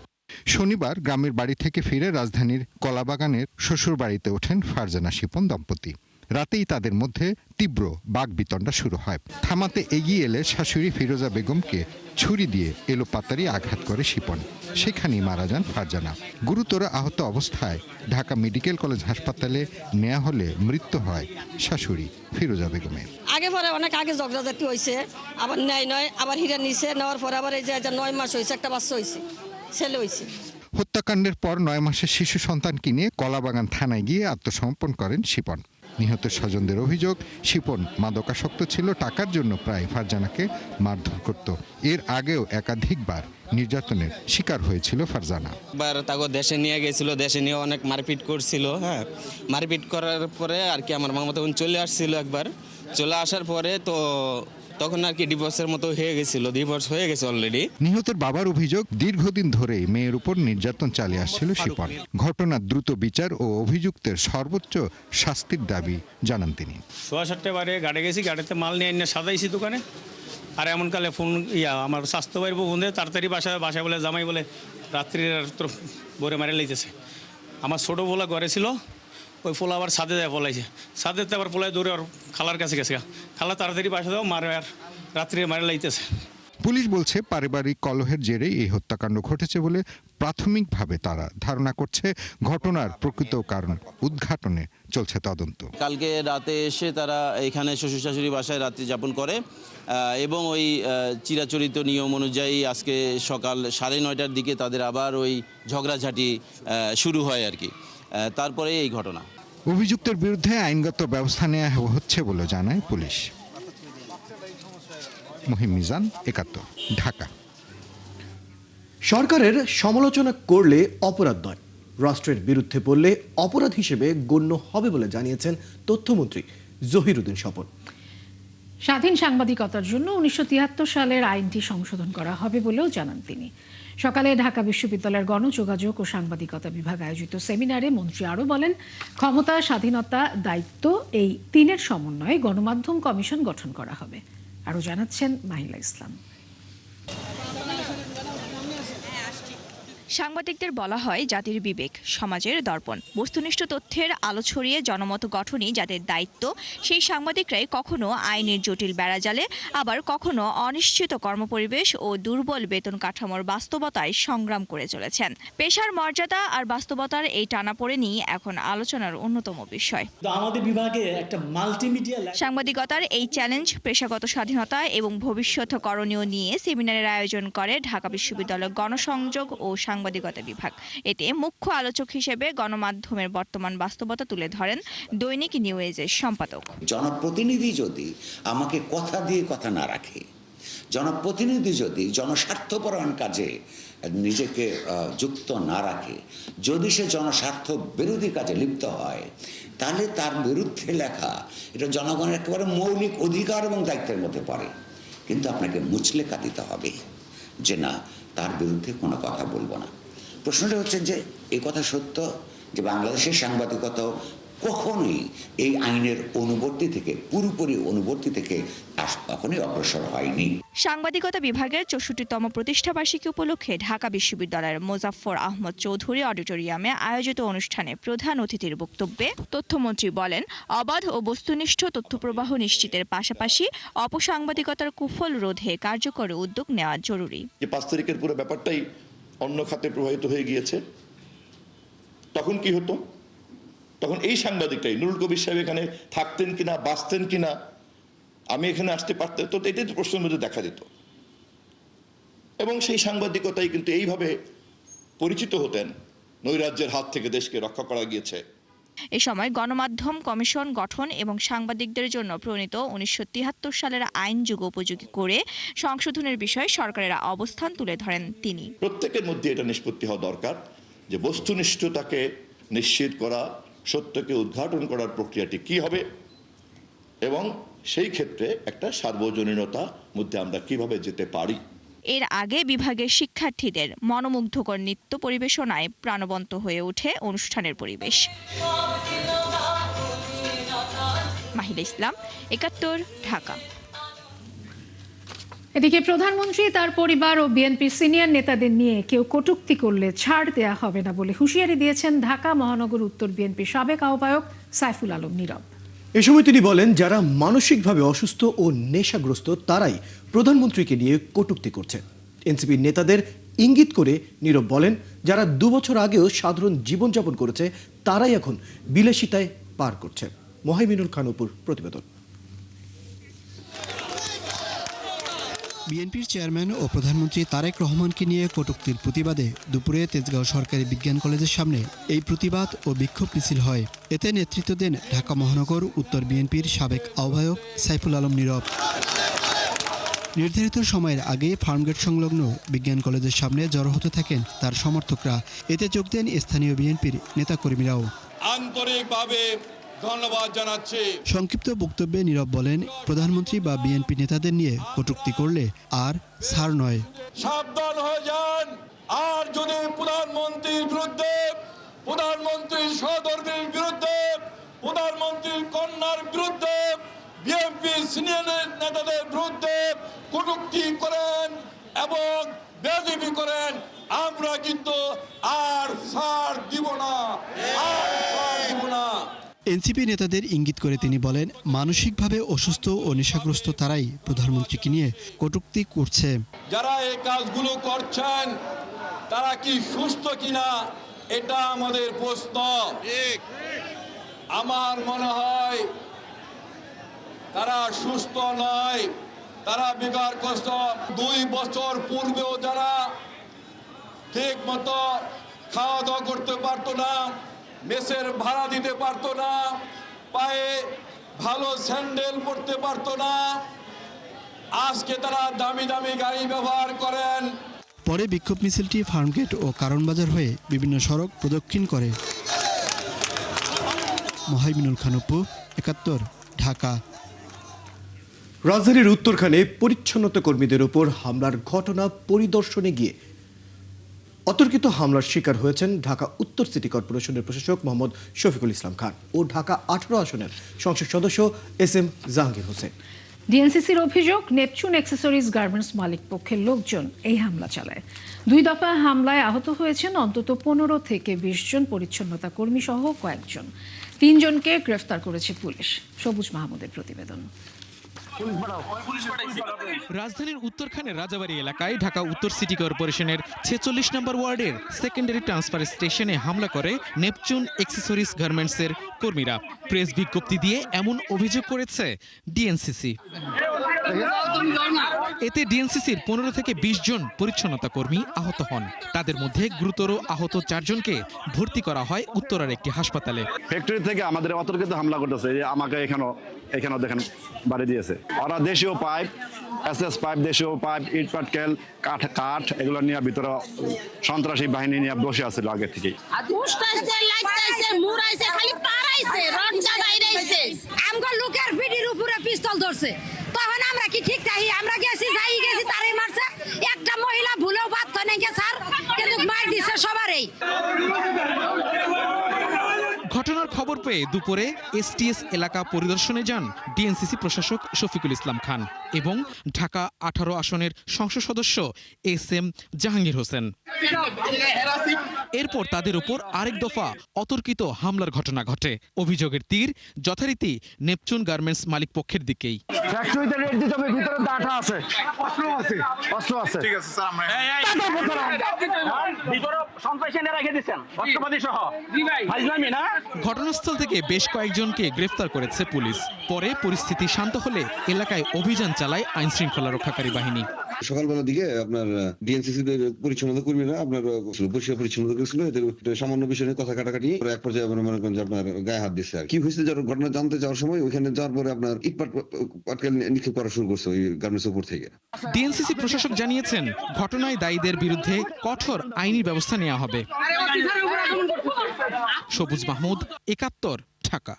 শনিবার গ্রামের বাড়ি থেকে ফিরে রাজধানীর কলাবাগানের শ্বশুর বাড়িতে ওঠেন ফারজানা শিপন দম্পতি। রাতেই তাদের মধ্যে তীব্র বাকবিতণ্ডা শুরু হয়। থামাতে এগিয়ে এলে শাশুড়ি ফিরোজা বেগমকে ছুরি দিয়ে এলোপাতাড়ি আঘাত করে শিপন। সেখানেই মারা যান ফারজানা। গুরুতর আহত অবস্থায় ঢাকা মেডিকেল কলেজ হাসপাতালে নেওয়া হলে মৃত্যু হয় শাশুড়ি ফিরোজা বেগমের। আগে পরে অনেক আগে ঝগড়াঝাটি হয়েছে, আবার নয় আবার হিরা নিছে, নেওয়ার পরে আবার এই যে 9 মাস হয়েছে, একটা বাচ্চা হয়েছে, ছেলে হয়েছে। হত্যাকাণ্ডের পর 9 মাসের শিশু সন্তানকে নিয়ে কলাবাগান থানায় গিয়ে আত্মসমর্পণ করেন শিপন। নিহত স্বজনদের অভিযোগ, শিপন মাদকাসক্ত ছিল, টাকার জন্য প্রায় ফারজানাকে মারধর করত। এর আগেও একাধিকবার নির্যাতনের শিকার হয়েছিল ফারজানা। একবার তাকে দেশে নিয়ে গেছিল, দেশে নিয়ে অনেক মারপিট করছিল। হ্যাঁ, মারপিট করার পরে আর কি আমার মামা তখন চলে আসছিল। একবার চলে আসার পরে তো তখন আর কি ডিভোর্সের মতো হয়ে গেছিল, ডিভোর্স হয়ে গেছে অলরেডি। নিহতের বাবার অভিযোগ, দীর্ঘদিন ধরেই মেয়ের উপর নির্যাতন চালিয়ে আসছিল শিপন। ঘটনার দ্রুত বিচার ও অভিযুক্তের সর্বোচ্চ শাস্তির দাবি জানান তিনি। 6:30 বারে গাড়ি গেছি, গাড়িতে মাল নিয়ে এনে সাজাইছি দোকানে। আর এমনকালে ফোন আমার স্বাস্থ্য ভাইয়ের ফোন দিয়ে তাড়াতাড়ি বাসায় বলে জামাই বলে রাত্রি ভোরে মারে লাইতেছে। আমার ছোটো পোলা ঘরে ছিল, ওই পোলা আবার ছাদে যায় পলাইছে, ছাদে আবার পোলায় দৌড়ে আর খালার কাছে গেছে। খালা তাড়াতাড়ি বাসা দাও, মারে আর রাত্রি মারে লাইতেছে। পুলিশ বলছে, পারিবারিক কলহের জেরেই এই হত্যাকাণ্ড ঘটেছে বলে প্রাথমিকভাবে তারা ধারণা করছে। ঘটনার প্রকৃত কারণ উদ্ঘাটনে চলছে তদন্ত। কালকে রাতে এসে তারা এখানে শ্বশুর শাশুড়ি বাসায় রাত্রি যাপন করে এবং ওই চিরাচরিত নিয়ম অনুযায়ী আজকে সকাল 9:30টার দিকে তাদের আবার ওই ঝগড়াঝাটি শুরু হয় আর কি। তারপরে এই ঘটনা। অভিযুক্তের বিরুদ্ধে আইনগত ব্যবস্থা নেওয়া হচ্ছে বলে জানায় পুলিশ। মহিম মিজান, একাত্তর, ঢাকা। সরকারের সমালোচনা করলে অপরাধ নয়, রাষ্ট্রের বিরুদ্ধে বললে অপরাধ হিসেবে গণ্য হবে বলে জানিয়েছেন তথ্যমন্ত্রী জহিরুদ্দিন স্বপন। স্বাধীন সাংবাদিকতার জন্য 1973 সালের আইনটি সংশোধন করা হবে বলেও জানান তিনি। সকালে ঢাকা বিশ্ববিদ্যালয়ের গণযোগাযোগ ও সাংবাদিকতা বিভাগ আয়োজিত সেমিনারে মন্ত্রী আরও বলেন, ক্ষমতা, স্বাধীনতা, দায়িত্ব এই 3-এর সমন্বয়ে গণমাধ্যম কমিশন গঠন করা হবে। আরও জানাচ্ছেন মাহিলা ইসলাম। সাংবাদিকদের বলা হয় জাতির বিবেক, সমাজের দর্পণ। বস্তুনিষ্ঠ তথ্যের আলো ছড়িয়ে জনমত গঠনই যাদের দায়িত্ব, সেই সাংবাদিকরাই কখনো আইনের জটিল বেড়াজালে, আবার কখনো অনিশ্চিত কর্মপরিবেশ ও দুর্বল বেতন কাঠামোর বাস্তবতায় সংগ্রাম করে চলেছেন। পেশার মর্যাদা আর বাস্তবতার এই টানাপোড়েনই এখন আলোচনার অন্যতম বিষয়। আমাদের বিভাগে একটা মাল্টিমিডিয়া সাংবাদিকতার এই চ্যালেঞ্জ, পেশাগত স্বাধীনতা এবং ভবিষ্যৎ করণীয় নিয়ে সেমিনারের আয়োজন করে ঢাকা বিশ্ববিদ্যালয় গণসংযোগ ও সাংবাদিকতা বিভাগ। এতে মুখ্য আলোচক হিসেবে গণমাধ্যমের বর্তমান বাস্তবতা তুলে ধরেন দৈনিক নিউ এজের সম্পাদক। জনপ্রতিনিধি যদি আমাকে কথা দিয়ে কথা না রাখে, জনপ্রতিনিধি যদি জনস্বার্থপরায়ণ কাজে নিজেকে যুক্ত না রাখে, যদি সে জনস্বার্থ বিরোধী কাজে লিপ্ত হয়, তাহলে তার বিরুদ্ধে লেখা এটা জনগণের একেবারে মৌলিক অধিকার এবং দায়িত্বের মধ্যে পড়ে। কিন্তু আপনাকে মুচলেখা দিতে হবে যে না, তার বিরুদ্ধে কোনো কথা বলবো না। প্রশ্নটা হচ্ছে যে এই কথা সত্য যে বাংলাদেশের সাংবাদিকতা কখনোই এই আইনের অনুবর্তী থেকে, পুরোপুরি অনুবর্তী থেকে কখনোই অগ্রসর হয়নি। সাংবাদিকতা বিভাগের 64তম প্রতিষ্ঠাবার্ষিকী উপলক্ষে ঢাকা বিশ্ববিদ্যালয়ের মোজাফফর আহমদ চৌধুরী অডিটোরিয়ামে আয়োজিত অনুষ্ঠানে প্রধান অতিথির বক্তব্যে তথ্যমন্ত্রী বলেন, অবাধ ও বস্তুনিষ্ঠ তথ্যপ্রবাহ নিশ্চিতের পাশাপাশি অপসাংবাদিকতার কুফল রোধে কার্যকর উদ্যোগ নেওয়া জরুরি। যে 5 তারিখের পুরো ব্যাপারটাই অন্য খাতে প্রবাহিত হয়ে গিয়েছে, তখন কি হতো? তখন এই সাংবাদিকটাই নুরুল কবির সাহেব এখানে থাকতেন কিনা, বাঁচতেন কিনা, আমি এখানে আসতে পারতেন, তো এটাই তো প্রশ্নের মধ্যে দেখা দিত। এবং সেই সাংবাদিকতাই কিন্তু এইভাবে পরিচিত হতেন, নৈরাজ্যের হাত থেকে দেশকে রক্ষা করা গিয়েছে। এ সময় গণমাধ্যম কমিশন গঠন এবং সাংবাদিকদের জন্য প্রণীত 1973 সালের আইন যুগোপযোগী করে সংশোধনের বিষয়ে সরকারের অবস্থান তুলে ধরেন তিনি। প্রত্যেকের মধ্যে এটা নিষ্পত্তি হওয়া দরকার যে বস্তুনিষ্ঠতাকে নিশ্চিত করা, সত্যকে উদ্ঘাটন করার প্রক্রিয়াটি কি হবে এবং সেই ক্ষেত্রে একটা সার্বজনীনতার মধ্যে আমরা কিভাবে যেতে পারি। এর আগে বিভাগের শিক্ষার্থীদের মনোমুগ্ধকর নৃত্য পরিবেশনায় প্রাণবন্ত হয়ে ওঠে অনুষ্ঠানের পরিবেশ। মাহিদা ইসলাম, 71, ঢাকা। এদিকে প্রধানমন্ত্রী, তার পরিবার ও বিএনপির সিনিয়র নেতাদের নিয়ে কেউ কটূক্তি করলে ছাড় দেয়া হবে না বলে হুঁশিয়ারি দিয়েছেন ঢাকা মহানগর উত্তর বিএনপির সাবেক আহ্বায়ক সাইফুল আলম নীরব। এ সময় তিনি বলেন, যারা মানসিকভাবে অসুস্থ ও নেশাগ্রস্ত তারাই প্রধানমন্ত্রীকে নিয়ে কটূক্তি করছে। এনসিপির নেতাদের ইঙ্গিত করে নীরব বলেন, যারা 2 বছর আগেও সাধারণ জীবনযাপন করেছে তারাই এখন বিলাসিতায় পার করছে। মোহাইমিনুল খান অপুর প্রতিবেদন। বিএনপির চেয়ারম্যান ও প্রধানমন্ত্রী তারেক রহমানকে নিয়ে কটূক্তির প্রতিবাদে দুপুরে তেজগাঁও সরকারি বিজ্ঞান কলেজের সামনে এই প্রতিবাদ ও বিক্ষোভ মিছিল হয়। এতে নেতৃত্ব দেন ঢাকা মহানগর উত্তর বিএনপির সাবেক আহ্বায়ক সাইফুল আলম নীরব। নির্ধারিত সময়ের আগে ফার্মগেট সংলগ্ন বিজ্ঞান কলেজের সামনে জড়ো হতে থাকেন তার সমর্থকরা। এতে যোগ দেন স্থানীয় বিএনপির নেতাকর্মীরাও। আন্তরিকভাবে ধন্যবাদ জানাচ্ছি। সংক্ষিপ্ত বক্তব্যে নীরব বলেন, প্রধানমন্ত্রী বা বিএনপি নেতাদের নিয়ে কটূক্তি করলে আর ছাড় নয়। সাবধান হয়ে যান। আর যদি প্রধানমন্ত্রীর বিরুদ্ধে, প্রধানমন্ত্রীর সহধর্মীর বিরুদ্ধে, প্রধানমন্ত্রীর কন্যার বিরুদ্ধে, বিএনপি সিনিয়র নেতাদের বিরুদ্ধে কটূক্তি করেন এবং বেয়াদবি করেন, আমরা কিন্তু আর ছাড় দিব না, আর ছাড় দিব না। এনসিপি নেতাদের ইঙ্গিত করে তিনি বলেন, মানসিকভাবে অসুস্থ ও নেশাগ্রস্ত তারাই প্রধানমন্ত্রীকে নিয়ে কটূক্তি করছে। যারা এই কাজগুলো করছেন তারা কি সুস্থ কিনা এটা আমাদের প্রশ্ন। আমার মনে হয় তারা সুস্থ নয়, তারা বিকারগ্রস্ত। 2 বছর পূর্বেও যারা ঠিক মতো খাওয়া দাওয়া করতে পারতো না, মেসের ভাড়া দিতে পারতো না, পায়ে ভালো স্যান্ডেল পরতে পারতো না, আজকে তারা দামি দামি গাড়ি ব্যবহার করেন। পরে বিক্ষোভ মিছিলটি ফার্মগেট ও কারণবাজার হয়ে বিভিন্ন সড়ক প্রদক্ষিণ করে। মোহাইমিনুল খান অপু, 71, ঢাকা। রাজধানীর উত্তরখানে পরিচ্ছন্নতা কর্মীদের উপর হামলার ঘটনা পরিদর্শনে গিয়ে অতর্কিত হামলার শিকার হয়েছেন ঢাকা উত্তর সিটি কর্পোরেশনের প্রশাসক মোহাম্মদ শফিকুল ইসলাম খান ও ঢাকা 18 আসনের সংসদ সদস্য এস এম জাহাঙ্গীর হোসেন। ডিএনসিসির অভিযোগ, নেপচুন অ্যাক্সেসরিজ গার্মেন্টস মালিক পক্ষের লোকজন এই হামলা চালায়। 2 দফা হামলায় আহত হয়েছেন অন্তত 15 থেকে 20 জন পরিচ্ছন্নতা কর্মী সহ কয়েকজন। 3 জনকে গ্রেফতার করেছে পুলিশ। সবুজ মাহমুদের প্রতিবেদন। রাজধানীর উত্তরখানের রাজাবাড়ী এলাকায় ঢাকা উত্তর সিটি কর্পোরেশনের 46 নম্বর ওয়ার্ডের সেকেন্ডারি ট্রান্সফার স্টেশনে হামলা করে নেপচুন অ্যাক্সেসরিজ গার্মেন্টসের কর্মীরা। প্রেস বিজ্ঞপ্তি দিয়ে এমন অভিযোগ করেছে ডিএনসিসি। এতে ডিএনসিসির 15 থেকে 20 জন পরিচ্ছন্নতা কর্মী আহত হন। তাদের মধ্যে গুরুতর আহত 4 জনকে ভর্তি করা হয় উত্তরার একটি হাসপাতালে। ফ্যাক্টরি থেকে আমাদের অতর্কিত হামলা করতেছে, যে আমাকে এখানে দেখেন বাড়ি দিয়েছে। ওরা দেশীয় পাইপ, এসএস পাইপ, দেশীয় পাইপ, ইট পাটকেল, কাঠ এগুলো নিয়ে ভিতরে সন্ত্রাসী বাহিনী নিয়ে বসে আছে আগে থেকেই। লোকের পিঠির উপরে পিস্তল ধরছে, তখন আমরা কি ঠিক থাকি? আমরা গেছি তারাই মারছে। একটা মহিলা ভুলেও বাধ্য নেই স্যার, কিন্তু মার দিছে সবারই। ঘটনার খবর পেয়ে দুপুরে এসটিএস এলাকা পরিদর্শনে যান ডিএনসিসি প্রশাসক শফিকুল ইসলাম খান এবং ঢাকা 18 আসনের সংসদ সদস্য এসএম জাহাঙ্গীর হোসেন। এরপর তাদের উপর আরেক দফা অতর্কিত হামলার ঘটনা ঘটে। অভিযোগের তীর যথারীতি নেপচুন গার্মেন্টস মালিক পক্ষের দিকেই। ফ্যাক্টরিতে রেড দিতে হবে, ভিতরে ডাটা আছে, অস্ত্র আছে। ঠিক আছে স্যার, আমরা ভিতরে সন্ত্রাসী এনে রেখে দিবেন অস্ত্রপাতি সহ। জি ভাই, ফাইজলামি না। ঘটনাস্থল থেকে বেশ কয়েকজনকে গ্রেফতার করেছে পুলিশ। পরে পরিস্থিতি শান্ত হলে এলাকায় অভিযান চালায় আইন শৃঙ্খলা রক্ষাকারী বাহিনী। সকালবেলা দিকে আপনার ডিএনসিসি পরিচ্ছন্নতা কর্মীরা আপনার পরিষ্কার পরিচ্ছন্নতা করেছিল, এদের সামান্য বিষয় নিয়ে কথা কাটাকাটি এক পর্যায়ে মনে করেন যে আপনার গায়ে হাত দিচ্ছে। আর কি হয়েছে ঘটনা জানতে যাওয়ার সময় ওইখানে যাওয়ার পরে আপনার ইট পাটকেল নিক্ষেপ করা শুরু করছে ওই গার্মেন্টসের উপর থেকে। ডিএনসিসি প্রশাসক জানিয়েছেন, ঘটনায় দায়ীদের বিরুদ্ধে কঠোর আইনি ব্যবস্থা নেওয়া হবে। সবুজ মাহমুদ, 71, ঢাকা।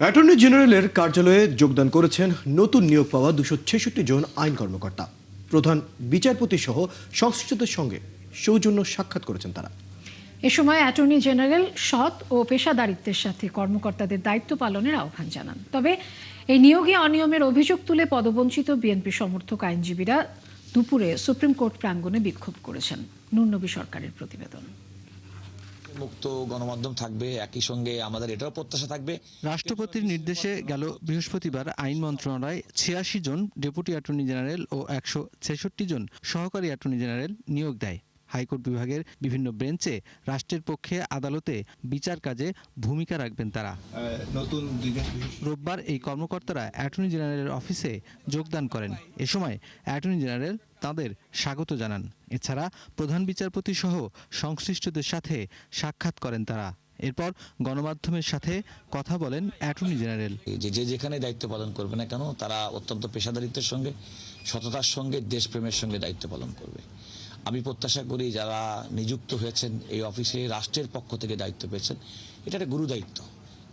অ্যাটর্নি জেনারেলের কার্যালয়ে যোগদান করেছেন নতুন নিয়োগ পাওয়া 266 জন আইন কর্মকর্তা। প্রধান বিচারপতি সহ সংশ্লিষ্টদের সঙ্গে সৌজন্য সাক্ষাৎ করেছেন তারা। এ সময় অ্যাটর্নি জেনারেল সৎ ও পেশাদারিত্বের সাথে কর্মকর্তাদের দায়িত্ব পালনের আহ্বান জানান। তবে এই নিয়োগে অনিয়মের অভিযোগ তুলে পদবঞ্চিত বিএনপি সমর্থক আইনজীবীরা দুপুরে সুপ্রিম কোর্ট প্রাঙ্গণে বিক্ষোভ করেছেন। নুরনবী সরকারের প্রতিবেদন। মুক্ত গণমাধ্যম থাকবে, একই সঙ্গে আমাদের এটাও প্রত্যাশা থাকবে। রাষ্ট্রপতির নির্দেশে গেল বৃহস্পতিবার আইন মন্ত্রণালয় 86 জন ডেপুটি অ্যাটর্নি জেনারেল ও 166 জন সহকারী অ্যাটর্নি জেনারেল নিয়োগ দেয়। হাইকোর্ট বিভাগের বিভিন্ন বেঞ্চে রাষ্ট্রের পক্ষে আদালতে বিচার কাজে ভূমিকা রাখবেন তারা। রোববার এই কর্মকর্তারা অ্যাটর্নি জেনারেলের অফিসে যোগদান করেন। এ সময় অ্যাটর্নি জেনারেল তাদের স্বাগত জানান। এছাড়া প্রধান বিচারপতি সহ সংশ্লিষ্টদের সাথে সাক্ষাৎ করেন তারা। এরপর গণমাধ্যমের সাথে কথা বলেন অ্যাটর্নি জেনারেল। যে যেখানে দায়িত্ব পালন করবে না কেন, তারা অত্যন্ত পেশাদারিত্বের সঙ্গে, সততার সঙ্গে, দেশপ্রেমের সঙ্গে দায়িত্ব পালন করবে। আমি প্রত্যাশা করি যারা নিযুক্ত হয়েছেন এই অফিসে, রাষ্ট্রের পক্ষ থেকে দায়িত্ব পেয়েছেন, এটা একটা গুরু দায়িত্ব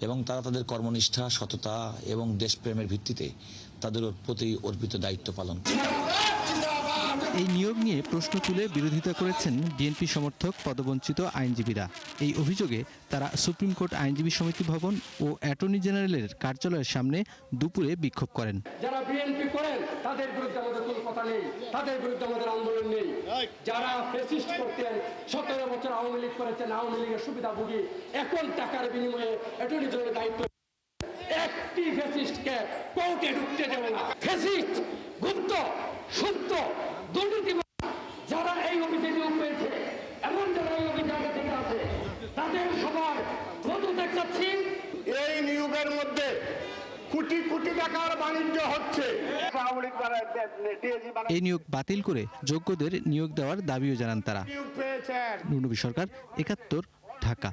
এবং তারা তাদের কর্মনিষ্ঠা, সততা এবং দেশপ্রেমের ভিত্তিতে তাদের প্রতি অর্পিত দায়িত্ব পালন করে। এই নিয়োগ নিয়ে প্রশ্ন তুলে বিরোধিতা করেছেন বিএনপি সমর্থক পদবঞ্চিত আইনজীবীরা। এই অভিযোগে তারা সুপ্রিম কোর্ট আইনজীবী সমিতি ভবন ও অ্যাটর্নি জেনারেলের কার্যালয়ের সামনে দুপুরে বিক্ষোভ করেন। যারা বিএনপি করেন তাদের বিরুদ্ধে আমাদের কোনো কথা নেই, তাদের বিরুদ্ধে আমাদের আন্দোলন নেই। যারা ফ্যাসিস্ট করতেন, 17 বছর আওয়ামী লীগ করেছেন, আওয়ামী লীগের সুবিধাভোগী, এখন টাকার বিনিময়ে অ্যাটর্নি জেনারেলের দায়িত্ব, একটি ফ্যাসিস্টকে কোর্টে ঢুকতে দেবে না। ফ্যাসিস্ট, গুপ্ত, সত্য, দুর্নীতি যারা এই অফিসে নিয়োগ পেয়েছে, এমন যারা এই অফিসে আগে থেকে আছে, তাদের সবার পদত্যাগ চাচ্ছি। এই নিয়োগের মধ্যে কোটি কোটি টাকার বাণিজ্য হচ্ছে। এই নিয়োগ বাতিল করে যোগ্যদের নিয়োগ দেওয়ার দাবিও জানান তারা। নুরনবী সরকার, 71, ঢাকা।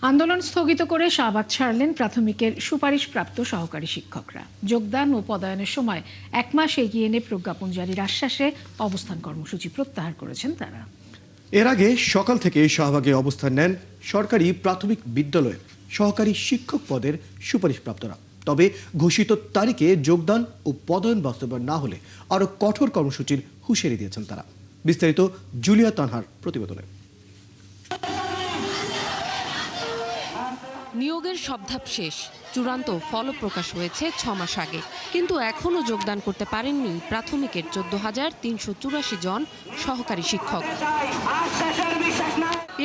আন্দোলন স্থগিত করে শাহবাগ ছাড়লেন প্রাথমিকের সুপারিশপ্রাপ্ত সহকারী শিক্ষকরা। যোগদান ও পদায়নের সময় 1 মাস এগিয়ে এনে প্রজ্ঞাপন জারির আশ্বাসে অবস্থান কর্মসূচি প্রত্যাহার করেছেন তারা। এর আগে সকাল থেকে শাহবাগে অবস্থান নেন সরকারি প্রাথমিক বিদ্যালয়ের সহকারী শিক্ষক পদের সুপারিশপ্রাপ্তরা। তবে ঘোষিত তারিখে যোগদান ও পদায়ন বাস্তবায়ন না হলে আরও কঠোর কর্মসূচির হুঁশিয়ারি দিয়েছেন তারা। বিস্তারিত জুলিয়া তানহার প্রতিবেদনে। নিয়োগের সব ধাপ শেষ, চূড়ান্ত ফলপ্রকাশ হয়েছে 6 মাস আগে, কিন্তু এখনও যোগদান করতে পারেননি প্রাথমিকের 14,384 জন সহকারী শিক্ষক।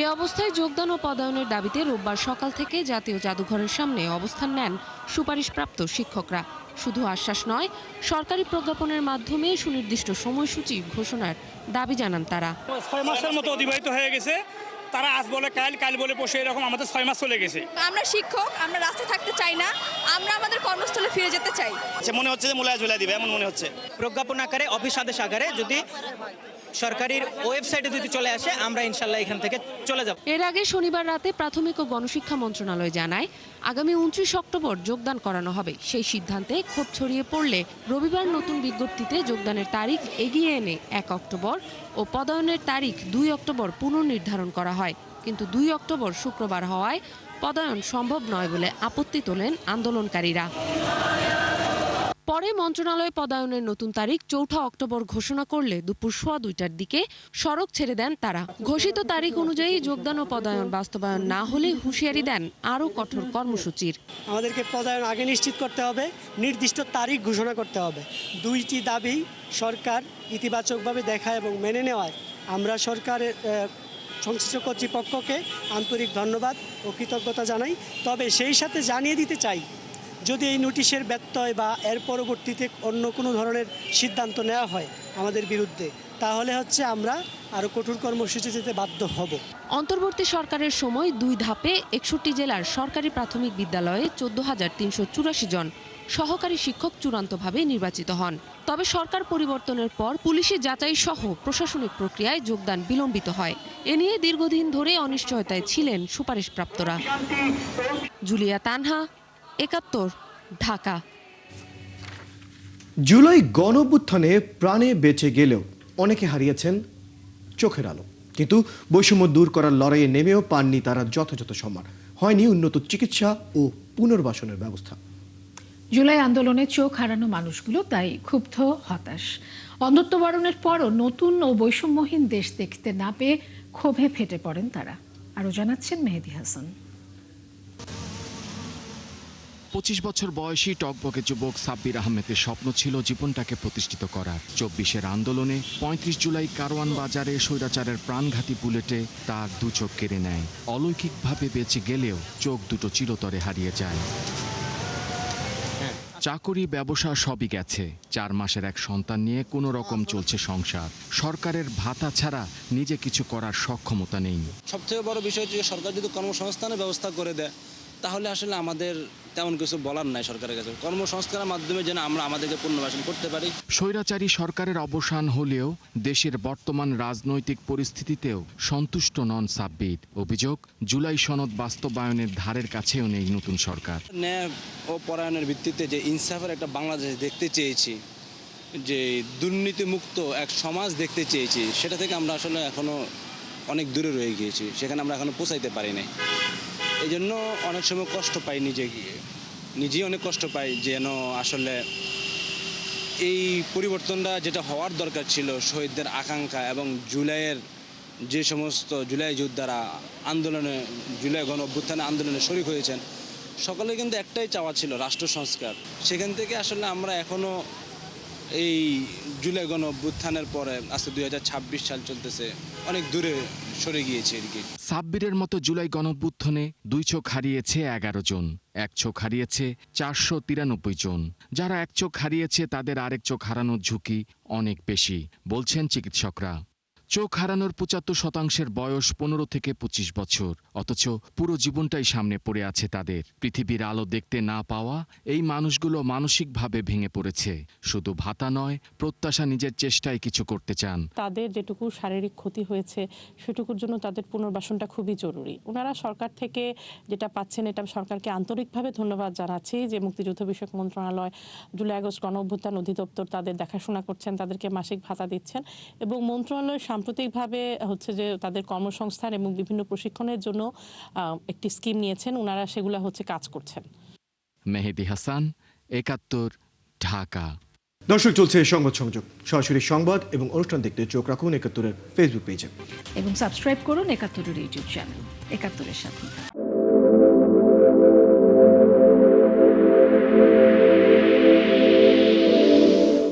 এ অবস্থায় যোগদান ও পদায়নের দাবিতে রোববার সকাল থেকে জাতীয় জাদুঘরের সামনে অবস্থান নেন সুপারিশপ্রাপ্ত শিক্ষকরা। শুধু আশ্বাস নয়, সরকারি প্রজ্ঞাপনের মাধ্যমে সুনির্দিষ্ট সময়সূচি ঘোষণার দাবি জানান তারা। 6 মাসের মতো অতিবাহিত হয়ে গেছে, তারা আজ বলে কাল বলে বসে, এরকম আমাদের 6 মাস চলে গেছে। আমরা শিক্ষক, আমরা রাস্তায় থাকতে চাই না, আমরা আমাদের কর্মস্থলে ফিরে যেতে চাই। মনে হচ্ছে যে মূল্যায় ঝুলাই দিবে, এমন মনে হচ্ছে। প্রজ্ঞাপন আকারে, অফিস আদেশ আকারে যদি সরকারের ওয়েবসাইটে যদি চলে আসে, আমরা ইনশাল্লাহ এখান থেকে চলে যাব। এর আগে শনিবার রাতে প্রাথমিক ও গণশিক্ষা মন্ত্রণালয় জানায়, আগামী 29 অক্টোবর যোগদান করানো হবে। সেই সিদ্ধান্তে ক্ষোভ ছড়িয়ে পড়লে রবিবার নতুন বিজ্ঞপ্তিতে যোগদানের তারিখ এগিয়ে এনে 1 অক্টোবর ও পদায়নের তারিখ 2 অক্টোবর পুনর্নির্ধারণ করা হয়। কিন্তু 2 অক্টোবর শুক্রবার হওয়ায় পদায়ন সম্ভব নয় বলে আপত্তি তোলেন আন্দোলনকারীরা। পরে মন্ত্রণালয় পদায়নের নতুন তারিখ 4 অক্টোবর ঘোষণা করলে দুপুর 2:15টার দিকে সড়ক ছেড়ে দেন তারা। ঘোষিত তারিখ অনুযায়ী যোগদান ও পদায়ন বাস্তবায়ন না হলে হুঁশিয়ারি দেন আরও কঠোর কর্মসূচির। আমাদেরকে পদায়ন আগে নিশ্চিত করতে হবে, নির্দিষ্ট তারিখ ঘোষণা করতে হবে। 2টি দাবি সরকার ইতিবাচকভাবে দেখা এবং মেনে নেওয়ায় আমরা সরকারের সংশ্লিষ্ট কর্তৃপক্ষকে আন্তরিক ধন্যবাদ ও কৃতজ্ঞতা জানাই। তবে সেই সাথে জানিয়ে দিতে চাই, যদি এই নোটিশের ব্যত্যয় বা এর পরবর্তীতে অন্য কোনো ধরনের সিদ্ধান্ত নেওয়া হয় আমাদের বিরুদ্ধে, তাহলে আমরা আরও কঠোর কর্মসূচি যেতে বাধ্য হব। অন্তর্বর্তী সরকারের সময় 2 ধাপে 61 জেলার সরকারি প্রাথমিক বিদ্যালয়ে 14,384 জন সহকারী শিক্ষক চূড়ান্তভাবে নির্বাচিত হন। তবে সরকার পরিবর্তনের পর পুলিশি যাচাই সহ প্রশাসনিক প্রক্রিয়ায় যোগদান বিলম্বিত হয়। এ নিয়ে দীর্ঘদিন ধরে অনিশ্চয়তায় ছিলেন সুপারিশপ্রাপ্তরা। জুলিয়া তানহা, 71, ঢাকা। জুলাই গণঅভ্যুত্থানে প্রাণে বেঁচে গেলেও অনেকে হারিয়েছেন চোখের আলো, কিন্তু বৈষম্য দূর করার লড়াইয়ে নেমেও পাননি তারা যথাযথ সম্মান, হয়নি উন্নত চিকিৎসা ও পুনর্বাসনের ব্যবস্থা। জুলাই আন্দোলনে চোখ হারানো মানুষগুলো তাই ক্ষুব্ধ, হতাশ। অন্ধত্ব বরণের পরও নতুন ও বৈষম্যহীন দেশ দেখতে না পেয়ে ক্ষোভে ফেটে পড়েন তারা। আরও জানাচ্ছেন মেহেদী হাসান। 25 বছর বয়সী টকবকে যুবক সাব্বির আহমেদের স্বপ্ন ছিল জীবনটাকে প্রতিষ্ঠিত করার। 24-এর আন্দোলনে 35 জুলাই কারওয়ান বাজারে স্বৈরাচারের প্রাণঘাতী বুলেটে তার 2 চোখ কেড়ে নেয়। অলৌকিকভাবে বেঁচে গেলেও চোখ দুটো চিরতরে হারিয়ে যায়। চাকরি, ব্যবসা সবই গেছে। 4 মাসের এক সন্তান নিয়ে কোনো রকম চলছে সংসার। সরকারের ভাতা ছাড়া নিজে কিছু করার সক্ষমতা নেই। সবথেকে বড় বিষয় হচ্ছে সরকার যদি কর্মসংস্থানের ব্যবস্থা করে দেয়, তাহলে আসলে আমাদের তেমন কিছু বলার নাই সরকারের কাছে। কর্মসংস্থানের মাধ্যমে যেন আমরা আমাদেরকে পুনর্বাসন করতে পারি। স্বৈরাচারী সরকারের অবসান হলেও দেশের বর্তমান রাজনৈতিক পরিস্থিতিতেও সন্তুষ্ট নন সাব্বির। অভিযোগ, জুলাই সনদ বাস্তবায়নের ধারের কাছেও নেই নতুন সরকার। ন্যায় ও পরায়ণের ভিত্তিতে যে ইনসাফের একটা বাংলাদেশ দেখতে চেয়েছি, যে দুর্নীতিমুক্ত এক সমাজ দেখতে চেয়েছি, সেটা থেকে আমরা আসলে এখনো অনেক দূরে রয়ে গিয়েছি। সেখানে আমরা এখনো পৌঁছাইতে পারি নাই। এই জন্য অনেক সময় কষ্ট পাই, নিজেই অনেক কষ্ট পাই, যেন আসলে এই পরিবর্তনটা যেটা হওয়ার দরকার ছিল, শহীদদের আকাঙ্ক্ষা এবং জুলাইয়ের যে সমস্ত জুলাই যোদ্ধারা আন্দোলনে, জুলাই গণ অভ্যুত্থানে আন্দোলনে শরিক হয়েছেন, সকলে কিন্তু একটাই চাওয়া ছিল, রাষ্ট্র সংস্কার। সেখান থেকে আসলে আমরা এখনও এই জুলাই গণ অভ্যুত্থানের পরে আজকে 2026 সাল চলতেছে, অনেক দূরে সরে গিয়েছে আর কি। সাব্বিরের মতো জুলাই গণঅভ্যুত্থানে 2 চোখ হারিয়েছে 11 জন, 1 চোখ হারিয়েছে 493 জন। যারা 1 চোখ হারিয়েছে তাদের আরেক চোখ হারানোর ঝুঁকি অনেক বেশি বলছেন চিকিৎসকরা। চোখ হারানোর 75% বয়স 15 থেকে 25 বছর, অথচ পুরো জীবনটাই সামনে পড়ে আছে তাদের। পৃথিবীর আলো দেখতে না পাওয়া এই মানুষগুলো মানসিকভাবে ভেঙে পড়েছে। শুধু ভাতা নয়, প্রত্যাশা, নিজের চেষ্টায় কিছু করতে চান। তাদের যেটুকু শারীরিক ক্ষতি হয়েছে সেটুকুর জন্য তাদের পুনর্বাসনটা খুবই জরুরি। ওনারা সরকার থেকে যেটা পাচ্ছেন, এটা সরকারকে আন্তরিকভাবে ধন্যবাদ জানাচ্ছি যে মুক্তিযুদ্ধ বিষয়ক মন্ত্রণালয়, জুলাই আগস্ট গণ অভ্যুত্থান অধিদপ্তর তাদের দেখাশোনা করছেন, তাদেরকে মাসিক ভাতা দিচ্ছেন এবং মন্ত্রণালয় সাম্প্রতিকভাবে যে তাদের কর্মসংস্থান এবং বিভিন্ন প্রশিক্ষণের জন্য একটি স্কিম নিয়েছেন, ওনারা সেগুলো কাজ করছেন। মেহেদী হাসান, 71, ঢাকা। দর্শক, চলছে সংবাদ সংযোগ। সরাসরি সংবাদ এবং অনুষ্ঠান দেখতে চোখ রাখুন 71-এর ফেসবুক পেজে এবং সাবস্ক্রাইব করুন 71-এর ইউটিউব চ্যানেল। 71-এর সাথে।